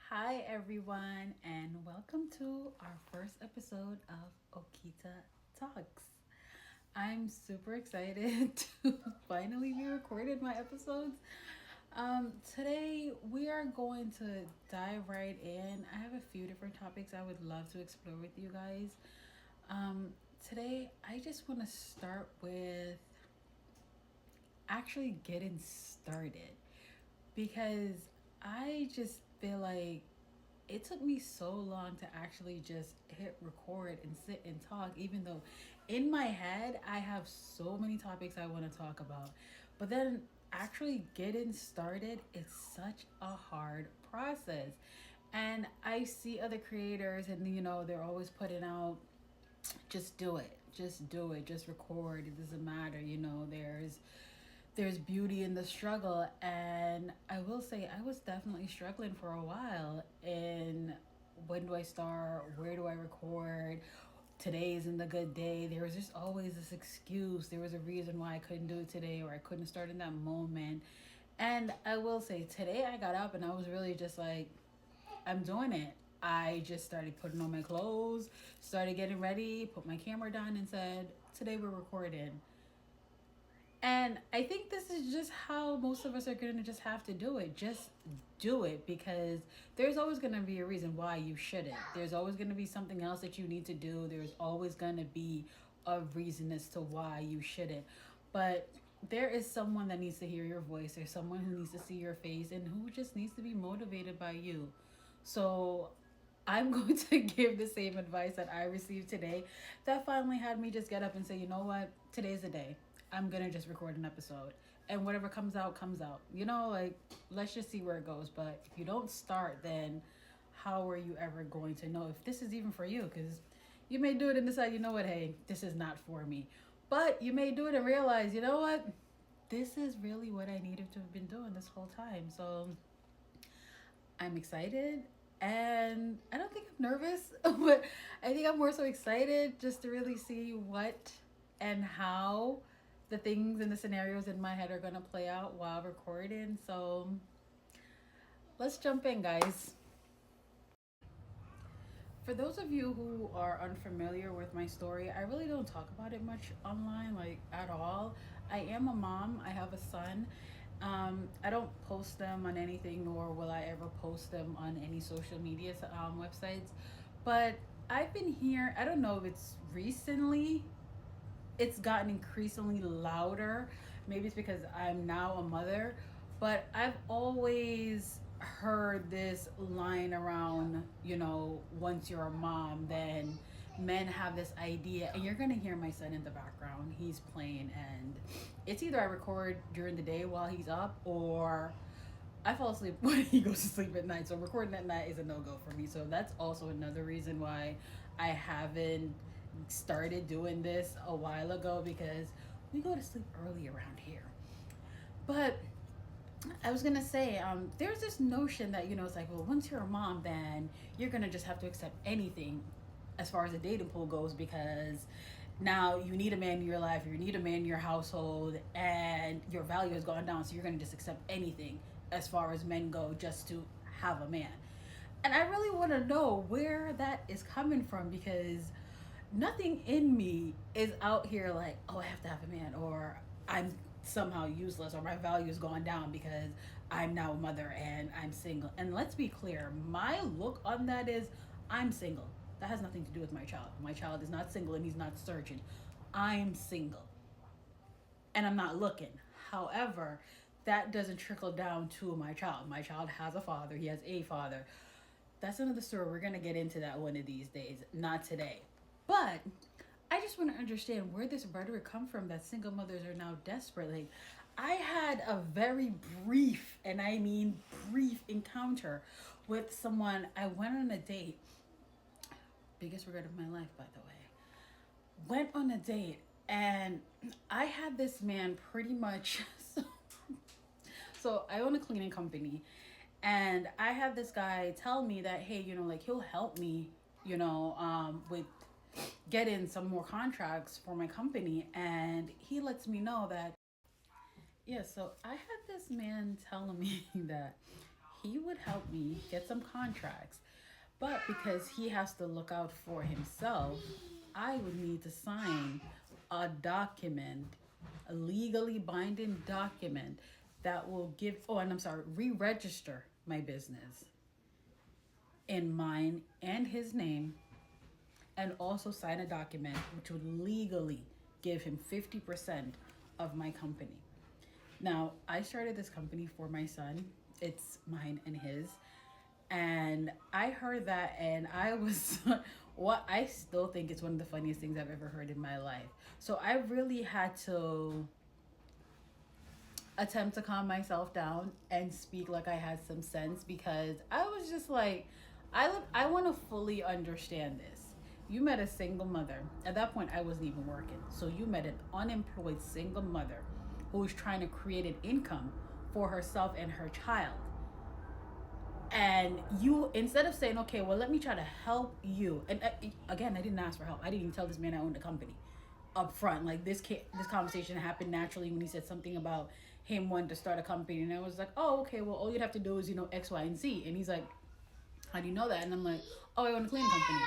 Hi, everyone, and welcome to our first episode of OKEETA Talks. I'm super excited to finally be recording my episodes. Today, we are going to dive right in. I have a few different topics I would love to explore with you guys. Today, I just want to start with actually getting started because I just feel like it took me so long to actually just hit record and sit and talk, even though in my head I have so many topics I want to talk about. But then actually getting started, it's such a hard process. And I see other creators, and they're always putting out just do it, just do it, just record, it doesn't matter, there's beauty in the struggle. And I will say I was definitely struggling for a while. And when do I start? Where do I record? Today isn't a good day. There was just always this excuse. There was a reason why I couldn't do it today, or I couldn't start in that moment. And I will say today I got up and I was really just like, I'm doing it. I just started putting on my clothes, started getting ready, put my camera down, and said, today we're recording. And I think this is just how most of us are going to just have to do it. Just do it, because there's always going to be a reason why you shouldn't. There's always going to be something else that you need to do. There's always going to be a reason as to why you shouldn't. But there is someone that needs to hear your voice. There's someone who needs to see your face and who just needs to be motivated by you. So I'm going to give the same advice that I received today that finally had me just get up and say, you know what? Today's the day. I'm going to just record an episode. And whatever comes out, comes out. Let's just see where it goes. But if you don't start, then how are you ever going to know if this is even for you? Because you may do it and decide, you know what? Hey, this is not for me. But you may do it and realize, you know what? This is really what I needed to have been doing this whole time. So I'm excited, and I don't think I'm nervous, but I think I'm more so excited just to really see what and how the things and the scenarios in my head are going to play out while recording. So let's jump in, guys. For those of you who are unfamiliar with my story, I really don't talk about it much online, like at all. I am a mom, I have a son. I don't post them on anything, nor will I ever post them on any social media websites. But I've been here, I don't know if it's recently, it's gotten increasingly louder. Maybe it's because I'm now a mother, but I've always heard this line around, once you're a mom, then men have this idea, and you're gonna hear my son in the background. He's playing, and it's either I record during the day while he's up, or I fall asleep when he goes to sleep at night. So recording at night is a no go for me. So that's also another reason why I haven't started doing this a while ago, because we go to sleep early around here. But I was gonna say, there's this notion that it's like, well, once you're a mom, then you're gonna just have to accept anything as far as the dating pool goes, because now you need a man in your life, you need a man in your household, and your value has gone down, so you're gonna just accept anything as far as men go just to have a man. And I really want to know where that is coming from, because nothing in me is out here like, oh, I have to have a man, or I'm somehow useless, or my value has gone down because I'm now a mother and I'm single. And let's be clear, my look on that is I'm single. That has nothing to do with my child. My child is not single and he's not searching. I'm single and I'm not looking. However, that doesn't trickle down to my child. My child has a father, he has a father. That's another story. We're going to get into that one of these days, not today. But I just want to understand where this rhetoric come from that single mothers are now desperate. Like, I had a very brief, and I mean brief, encounter with someone. I went on a date. Biggest regret of my life, by the way. Went on a date, and I had this man pretty much. So I own a cleaning company, and I had this guy tell me that, hey, like he'll help me, with getting some more contracts for my company. And he lets me know that, yeah, so I had this man telling me that he would help me get some contracts. But because he has to look out for himself, I would need to sign a document, a legally binding document that will give, oh, and I'm sorry, re register my business in mine and his name, and also sign a document which would legally give him 50% of my company. Now, I started this company for my son. It's mine and his. And I heard that and I was what I still think it's one of the funniest things I've ever heard in my life. So I really had to attempt to calm myself down and speak like I had some sense, because I was just like, I want to fully understand this. You met a single mother. At that point, I wasn't even working. So you met an unemployed single mother who was trying to create an income for herself and her child. And you, instead of saying, okay, well, let me try to help you. And again, I didn't ask for help. I didn't even tell this man I owned a company up front. Like this conversation happened naturally when he said something about him wanting to start a company. And I was like, oh, okay, well, all you'd have to do is, X, Y, and Z. And he's like, how do you know that? And I'm like, oh, I own a cleaning company.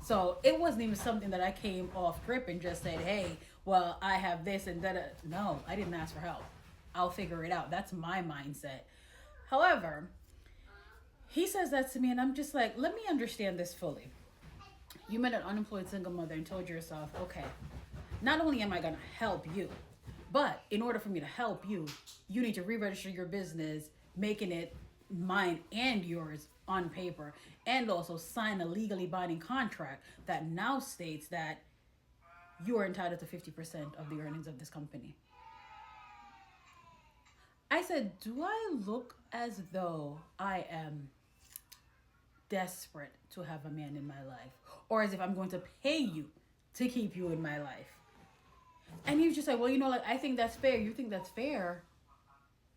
So it wasn't even something that I came off grip and just said, hey, well, I have this and that. No, I didn't ask for help. I'll figure it out. That's my mindset. However, he says that to me and I'm just like, let me understand this fully. You met an unemployed single mother and told yourself, okay, not only am I going to help you, but in order for me to help you, you need to re-register your business, making it mine and yours on paper, and also sign a legally binding contract that now states that you are entitled to 50% of the earnings of this company. I said, do I look as though I am desperate to have a man in my life, or as if I'm going to pay you to keep you in my life? And he was just like, well, like, I think that's fair. You think that's fair?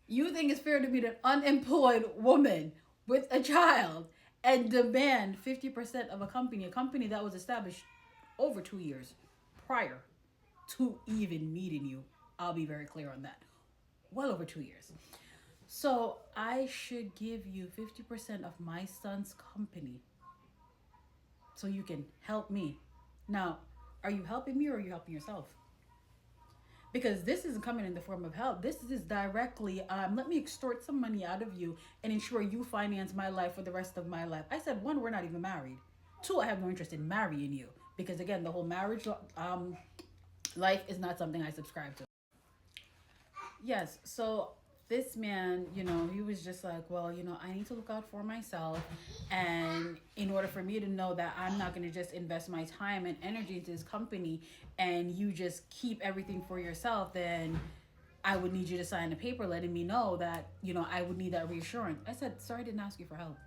You think it's fair to meet an unemployed woman with a child and demand 50% of a company that was established over 2 years prior to even meeting you? I'll be very clear on that. Well over 2 years. So I should give you 50% of my son's company so you can help me. Now, are you helping me or are you helping yourself? Because this isn't coming in the form of help. This is directly, let me extort some money out of you and ensure you finance my life for the rest of my life. I said, 1, we're not even married. 2, I have no interest in marrying you. Because again, the whole marriage life is not something I subscribe to. Yes, so this man, he was just like, well, I need to look out for myself. And in order for me to know that I'm not going to just invest my time and energy into this company and you just keep everything for yourself, then I would need you to sign a paper letting me know that, I would need that reassurance. I said, sorry, I didn't ask you for help.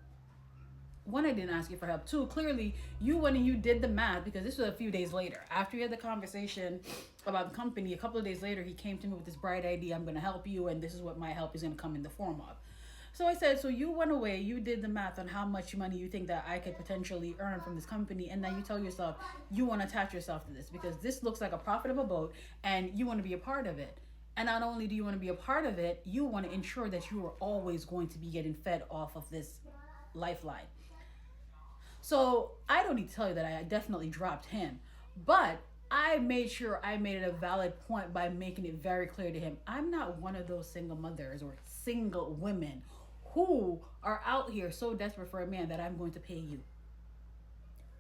1, I didn't ask you for help. 2, clearly you went and you did the math, because this was a few days later. After we had the conversation about the company, a couple of days later, he came to me with this bright idea. I'm going to help you, and this is what my help is going to come in the form of. So I said, so you went away, you did the math on how much money you think that I could potentially earn from this company, and then you tell yourself you want to attach yourself to this because this looks like a profitable boat and you want to be a part of it. And not only do you want to be a part of it, you want to ensure that you are always going to be getting fed off of this lifeline. So I don't need to tell you that I definitely dropped him, but I made sure I made it a valid point by making it very clear to him. I'm not one of those single mothers or single women who are out here so desperate for a man that I'm going to pay you.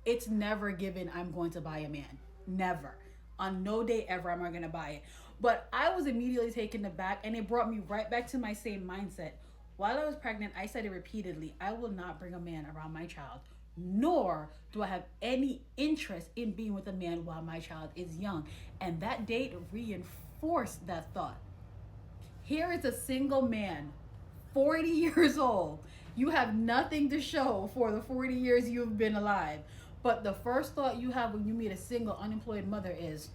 It's never given I'm going to buy a man. Never. On no day ever am I going to buy it. But I was immediately taken aback, and it brought me right back to my same mindset. While I was pregnant, I said it repeatedly. I will not bring a man around my child, nor do I have any interest in being with a man while my child is young. And that date reinforced that thought. Here is a single man, 40 years old. You have nothing to show for the 40 years you've been alive. But the first thought you have when you meet a single unemployed mother is,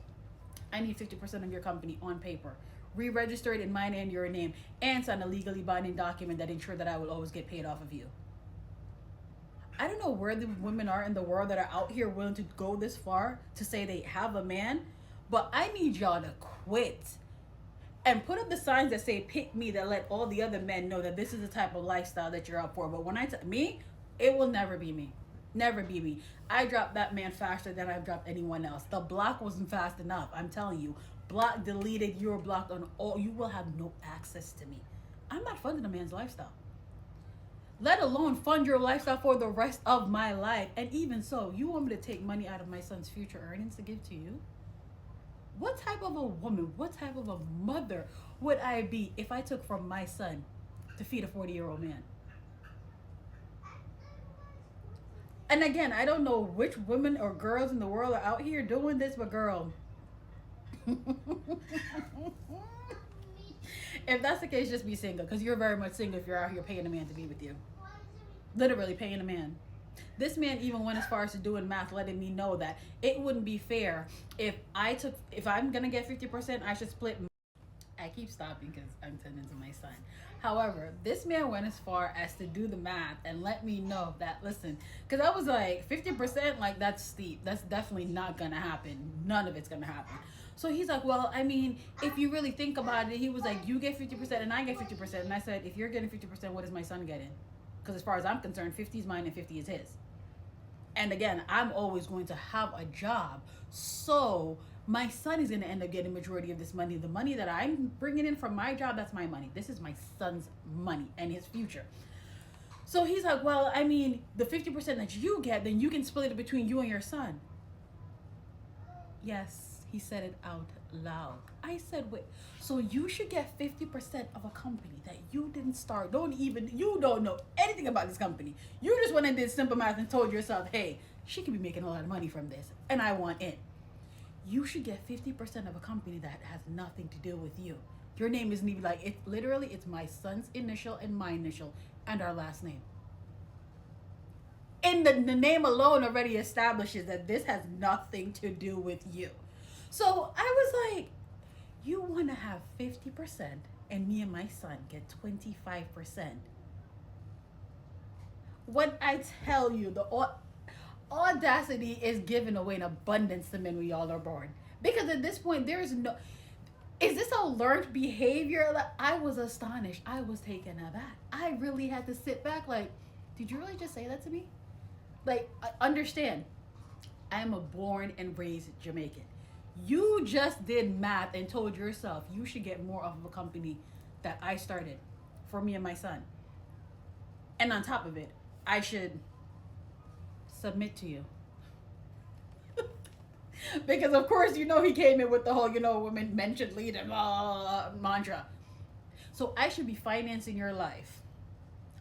I need 50% of your company on paper. Re-register it in mine and your name, and sign a legally binding document that ensures that I will always get paid off of you. I don't know where the women are in the world that are out here willing to go this far to say they have a man, but I need y'all to quit. and put up the signs that say pick me, that let all the other men know that this is the type of lifestyle that you're up for. But when me, it will never be me. Never be me. I dropped that man faster than I've dropped anyone else. The block wasn't fast enough. I'm telling you. Block, deleted, you're blocked on all. You will have no access to me. I'm not funding a man's lifestyle. Let alone fund your lifestyle for the rest of my life. And even so, you want me to take money out of my son's future earnings to give to you? What type of a woman, what type of a mother would I be if I took from my son to feed a 40-year-old man? And again, I don't know which women or girls in the world are out here doing this, but girl, if that's the case, just be single, because you're very much single if you're out here paying a man to be with you. Literally paying a man. This man even went as far as to doing math, letting me know that it wouldn't be fair if I'm gonna get 50%, I should split. I keep stopping because I'm tending to my son. However, this man went as far as to do the math and let me know that, listen, because I was like, 50%, like, that's steep. That's definitely not gonna happen. None of it's gonna happen. So he's like, well, I mean, if you really think about it, he was like, you get 50% and I get 50%. And I said, if you're getting 50%, what is my son getting? Because as far as I'm concerned, 50 is mine and 50 is his. And again, I'm always going to have a job. So my son is going to end up getting majority of this money. The money that I'm bringing in from my job, that's my money. This is my son's money and his future. So he's like, well, I mean, the 50% that you get, then you can split it between you and your son. Yes, he said it out loud. I said, wait, so you should get 50% of a company that you didn't start. You don't know anything about this company. You just went and did simple math and told yourself, hey, she could be making a lot of money from this, and I want it. You should get 50% of a company that has nothing to do with you. Your name isn't even like, it's my son's initial and my initial and our last name. And the name alone already establishes that this has nothing to do with you. So I was like, you want to have 50% and me and my son get 25%. When I tell you, the audacity is given away in abundance to men we all are born. Because at this point, there is no... Is this a learned behavior? Like, I was astonished. I was taken aback. I really had to sit back like, did you really just say that to me? Like, understand, I am a born and raised Jamaican. You just did math and told yourself you should get more of a company that I started for me and my son. And on top of it, I should submit to you. Because of course, he came in with the whole, women men should lead and mantra. So I should be financing your life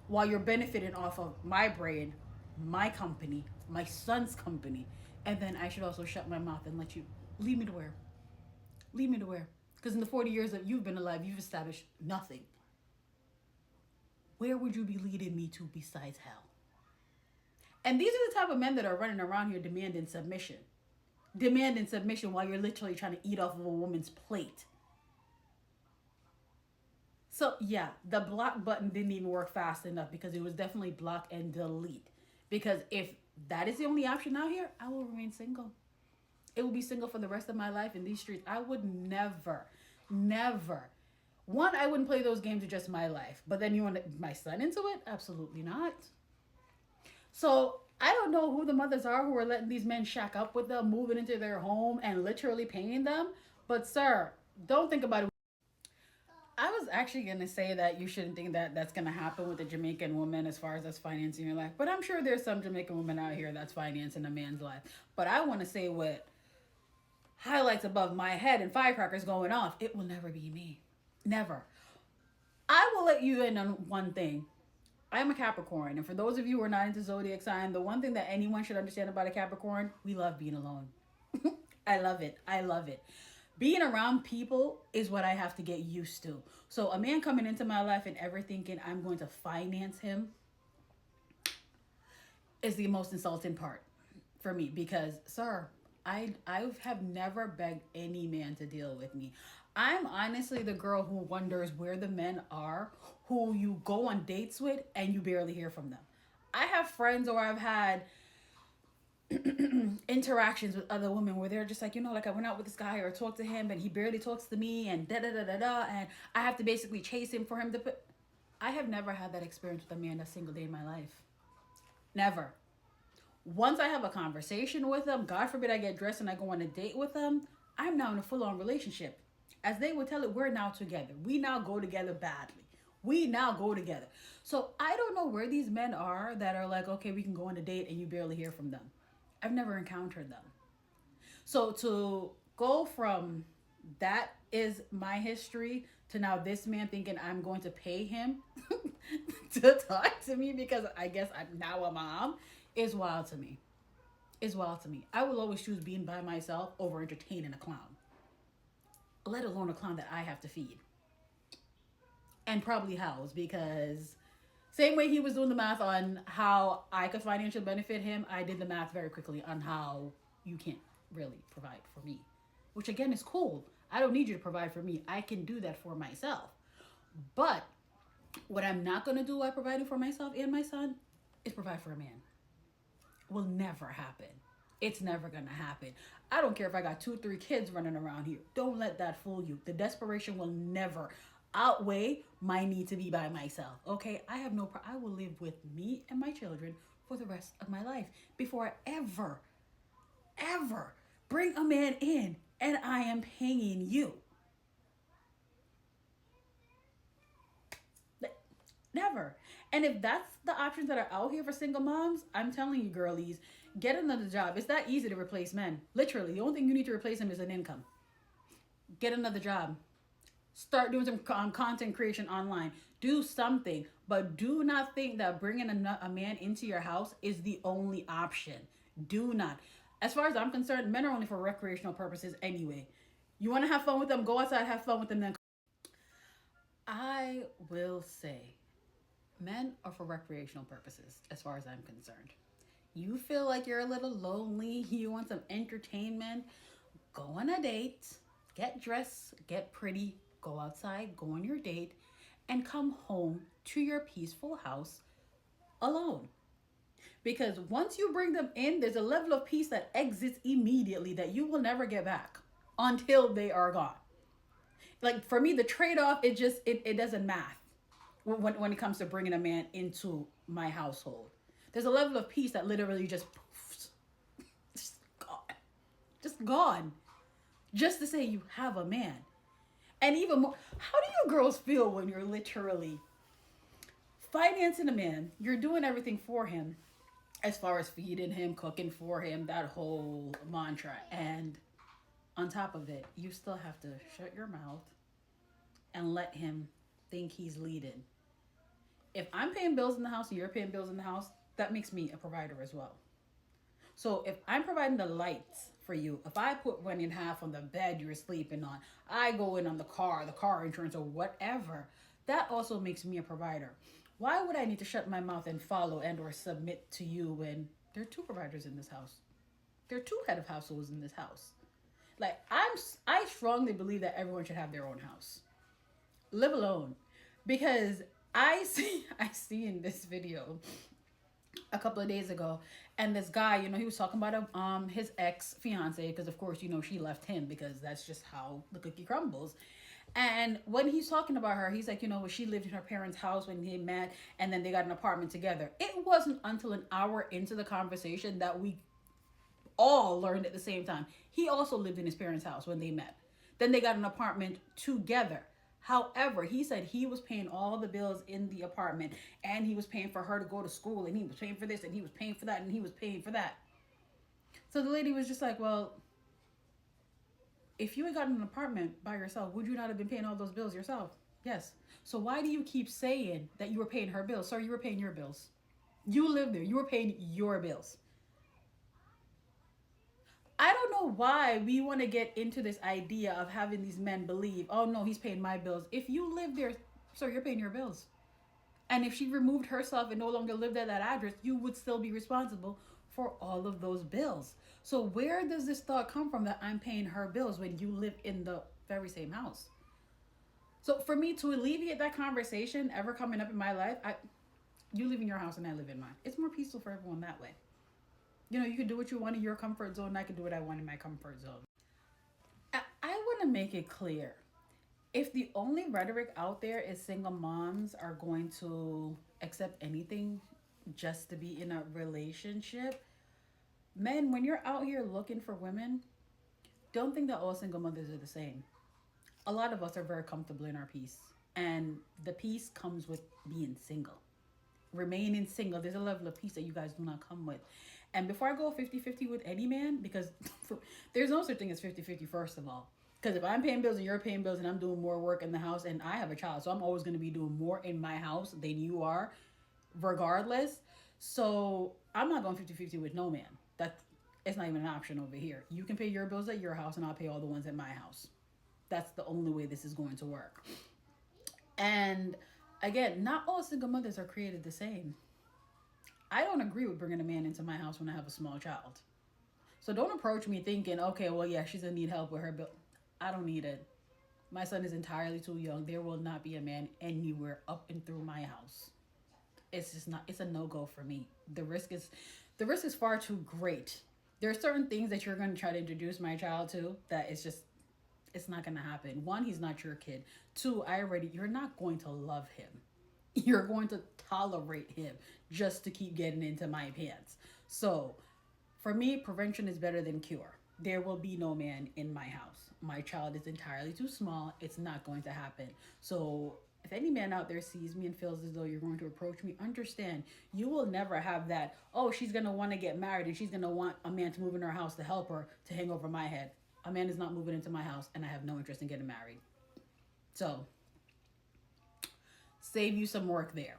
while you're benefiting off of my brain, my company, my son's company. And then I should also shut my mouth and let you lead me to where? Lead me to where? Because in the 40 years that you've been alive, you've established nothing. Where would you be leading me to besides hell? And these are the type of men that are running around here demanding submission. Demanding submission while you're literally trying to eat off of a woman's plate. So yeah, the block button didn't even work fast enough because it was definitely block and delete. Because if that is the only option out here, I will remain single. It will be single for the rest of my life in these streets. I would never. One, I wouldn't play those games with just my life. But then you want my son into it? Absolutely not. So I don't know who the mothers are who are letting these men shack up with them, moving into their home and literally paying them. But sir, don't think about it. I was actually going to say that you shouldn't think that that's going to happen with a Jamaican woman as far as us financing your life. But I'm sure there's some Jamaican women out here that's financing a man's life. But I want to say what highlights above my head and firecrackers going off, it will never be me. Never. I will let you in on one thing. I am a Capricorn. And for those of you who are not into zodiac sign, the one thing that anyone should understand about a Capricorn, we love being alone. I love it. Being around people is what I have to get used to. So a man coming into my life and ever thinking I'm going to finance him is the most insulting part for me. Because, sir, I have never begged any man to deal with me. I'm honestly the girl who wonders where the men are who you go on dates with and you barely hear from them. I have friends or I've had interactions with other women where they're just like, like I went out with this guy or talked to him, but he barely talks to me, and da da da da da, and I have to basically chase him for him to put. I have never had that experience with a man a single day in my life. Never. Once I have a conversation with them, God forbid I get dressed and I go on a date with them, I'm now in a full on relationship. As they would tell it, we're now together. We now go together badly. We now go together. So I don't know where these men are that are like, okay, we can go on a date and you barely hear from them. I've never encountered them. So to go from that is my history to now this man thinking I'm going to pay him to talk to me because I guess I'm now a mom is wild to me. Is wild to me. I will always choose being by myself over entertaining a clown, let alone a clown that I have to feed and probably house, because same way he was doing the math on how I could financially benefit him, I did the math very quickly on how you can't really provide for me, which again is cool. I don't need you to provide for me. I can do that for myself. But what I'm not going to do while providing for myself and my son is provide for a man. Will never happen. It's never going to happen. I don't care if I got 2, 3 kids running around here. Don't let that fool you. The desperation will never outweigh my need to be by myself. Okay? I have I will live with me and my children for the rest of my life before I ever bring a man in and I am paying you. Never. And if that's the options that are out here for single moms, I'm telling you, girlies, get another job. It's that easy to replace men. Literally, the only thing you need to replace them is an income. Get another job. Start doing some content creation online. Do something. But do not think that bringing a man into your house is the only option. Do not. As far as I'm concerned, men are only for recreational purposes anyway. You want to have fun with them? Go outside, have fun with them. Then I will say, men are for recreational purposes, as far as I'm concerned. You feel like you're a little lonely, you want some entertainment, go on a date, get dressed, get pretty, go outside, go on your date, and come home to your peaceful house alone. Because once you bring them in, there's a level of peace that exits immediately that you will never get back until they are gone. Like for me, the trade-off, it doesn't math when it comes to bringing a man into my household. There's a level of peace that literally just poofs, just gone, just gone, just to say you have a man. And even more, how do you girls feel when you're literally financing a man? You're doing everything for him, as far as feeding him, cooking for him, that whole mantra, and on top of it, you still have to shut your mouth and let him think he's leading. If I'm paying bills in the house and you're paying bills in the house, that makes me a provider as well. So if I'm providing the lights for you, if I put one in half on the bed you're sleeping on, I go in on the car insurance or whatever, that also makes me a provider. Why would I need to shut my mouth and follow and or submit to you when there are 2 providers in this house? There are 2 head of households in this house. Like I strongly believe that everyone should have their own house. Live alone. Because I see in this video a couple of days ago, and this guy, he was talking about his ex fiance, because of course, she left him because that's just how the cookie crumbles. And when he's talking about her, he's like, she lived in her parents' house when they met, and then they got an apartment together. It wasn't until an hour into the conversation that we all learned at the same time. He also lived in his parents' house when they met. Then they got an apartment together. However, he said he was paying all the bills in the apartment, and he was paying for her to go to school, and he was paying for this, and he was paying for that, and he was paying for that. So the lady was just like, well, if you had gotten an apartment by yourself, would you not have been paying all those bills yourself? Yes. So why do you keep saying that you were paying her bills? Sir, you were paying your bills. You lived there. You were paying your bills. I don't know why we want to get into this idea of having these men believe, oh no, he's paying my bills. If you live there, sir, you're paying your bills. And if she removed herself and no longer lived at that address, you would still be responsible for all of those bills. So where does this thought come from that I'm paying her bills when you live in the very same house? So for me to alleviate that conversation ever coming up in my life, you live in your house and I live in mine. It's more peaceful for everyone that way. You can do what you want in your comfort zone. I can do what I want in my comfort zone. I want to make it clear. If the only rhetoric out there is single moms are going to accept anything just to be in a relationship, men, when you're out here looking for women, don't think that all single mothers are the same. A lot of us are very comfortable in our peace, and the peace comes with being single. Remaining single, there's a level of peace that you guys do not come with. And before I go 50-50 with any man, because there's no such thing as 50-50, first of all. Because if I'm paying bills and you're paying bills and I'm doing more work in the house, and I have a child, so I'm always going to be doing more in my house than you are, regardless. So I'm not going 50-50 with no man. It's not even an option over here. You can pay your bills at your house and I'll pay all the ones at my house. That's the only way this is going to work. And again, not all single mothers are created the same. I don't agree with bringing a man into my house when I have a small child. So don't approach me thinking, okay, well, yeah, she's going to need help with her bill. I don't need it. My son is entirely too young. There will not be a man anywhere up and through my house. It's just not, it's a no-go for me. The risk is far too great. There are certain things that you're going to try to introduce my child to that it's not going to happen. One, he's not your kid. Two, you're not going to love him. You're going to tolerate him just to keep getting into my pants. So for me, prevention is better than cure. There will be no man in my house. My child is entirely too small. It's not going to happen. So if any man out there sees me and feels as though you're going to approach me, understand you will never have that, oh, she's going to want to get married and she's going to want a man to move in her house to help her to hang over my head. A man is not moving into my house and I have no interest in getting married. So save you some work there.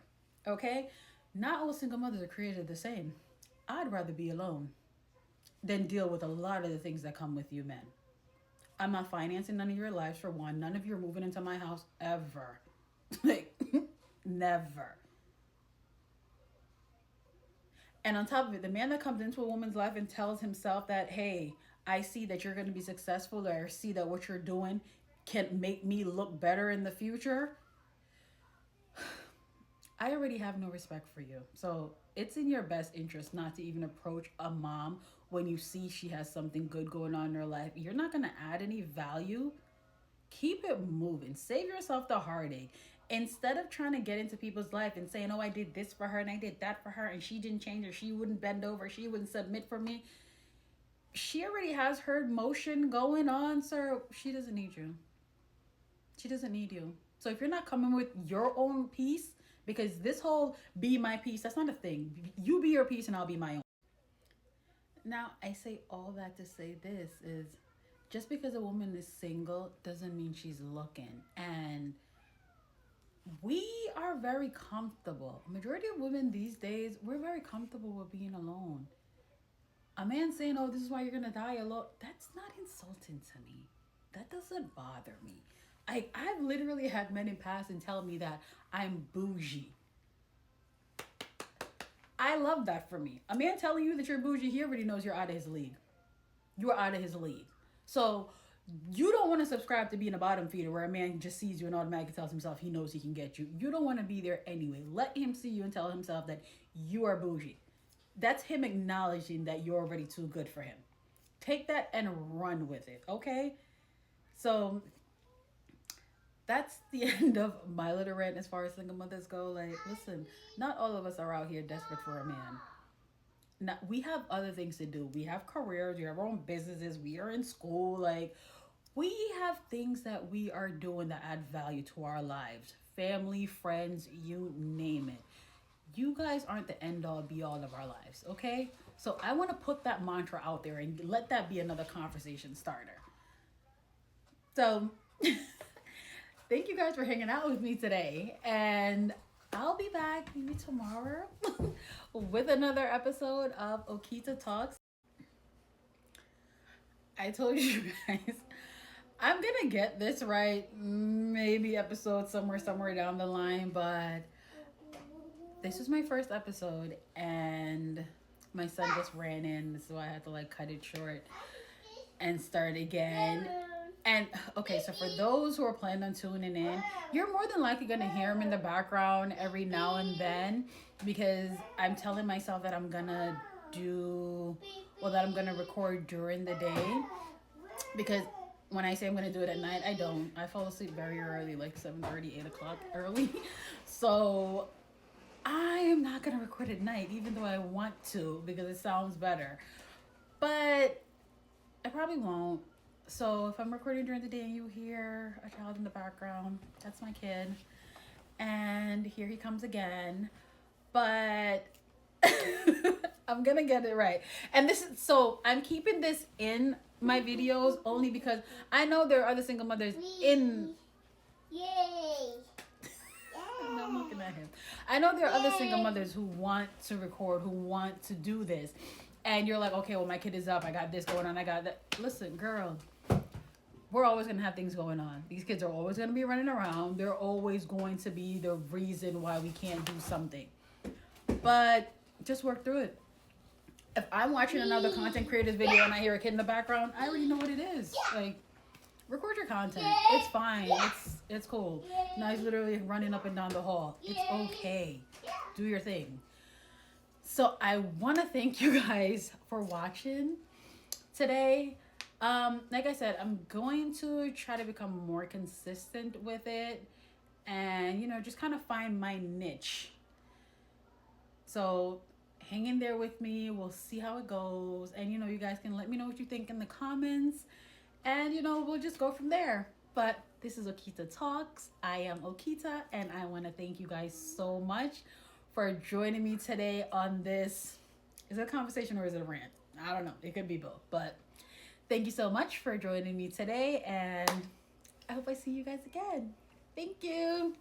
Okay? Not all single mothers are created the same. I'd rather be alone than deal with a lot of the things that come with you men. I'm not financing none of your lives, for one. None of you are moving into my house ever. Like, never. And on top of it, the man that comes into a woman's life and tells himself that, hey, I see that you're going to be successful, or I see that what you're doing can make me look better in the future. I already have no respect for you. So it's in your best interest not to even approach a mom when you see she has something good going on in her life. You're not going to add any value. Keep it moving. Save yourself the heartache. Instead of trying to get into people's life and saying, oh, I did this for her and I did that for her and she didn't change, or she wouldn't bend over, she wouldn't submit for me. She already has her motion going on, sir. She doesn't need you. She doesn't need you. So if you're not coming with your own peace, because this whole be my peace, that's not a thing. You be your peace and I'll be my own. Now, I say all that to say this is, just because a woman is single doesn't mean she's looking. And we are very comfortable. Majority of women these days, we're very comfortable with being alone. A man saying, oh, this is why you're going to die alone, that's not insulting to me. That doesn't bother me. I've literally had men in passing tell me that I'm bougie. I love that for me. A man telling you that you're bougie, he already knows you're out of his league. You're out of his league. So you don't want to subscribe to being a bottom feeder where a man just sees you and automatically tells himself he knows he can get you. You don't want to be there anyway. Let him see you and tell himself that you are bougie. That's him acknowledging that you're already too good for him. Take that and run with it, okay? So that's the end of my little rant as far as single mothers go. Like, listen, not all of us are out here desperate for a man. Now, we have other things to do. We have careers, we have our own businesses, we are in school. Like, we have things that we are doing that add value to our lives. Family, friends, you name it. You guys aren't the end all be all of our lives, okay? So I want to put that mantra out there and let that be another conversation starter. So thank you guys for hanging out with me today. And I'll be back maybe tomorrow with another episode of OKEETA Talks. I told you guys, I'm going to get this right. Maybe episode somewhere down the line. But this was my first episode and my son just ran in. So I had to cut it short and start again. And okay, so for those who are planning on tuning in, you're more than likely going to hear him in the background every now and then, because I'm telling myself that I'm going to do, well, that I'm gonna record during the day, because when I say I'm gonna do it at night, I don't. I fall asleep very early, like 7:30, 8 o'clock early. So I am not gonna record at night, even though I want to, because it sounds better. But I probably won't. So if I'm recording during the day and you hear a child in the background, that's my kid. And here he comes again. But I'm gonna get it right. And this is, so I'm keeping this in my videos only because I know there are other single mothers in. Yay! I'm looking at him. I know there are other single mothers who want to record, who want to do this. And you're like, okay, well, my kid is up. I got this going on. I got that. Listen, girl, we're always going to have things going on. These kids are always going to be running around. They're always going to be the reason why we can't do something. But just work through it. If I'm watching another content creator's video and I hear a kid in the background, I already know what it is. Like, record your content. It's fine. It's cool. Now he's literally running up and down the hall. It's okay. Do your thing. So I want to thank you guys for watching today. Like I said, I'm going to try to become more consistent with it and, you know, just kind of find my niche. So hang in there with me. We'll see how it goes. And, you know, you guys can let me know what you think in the comments. And, you know, we'll just go from there. But this is OKEETA Talks. I am OKEETA, and I want to thank you guys so much for joining me today on this. Is it a conversation or is it a rant? I don't know. It could be both. But thank you so much for joining me today, and I hope I see you guys again. Thank you.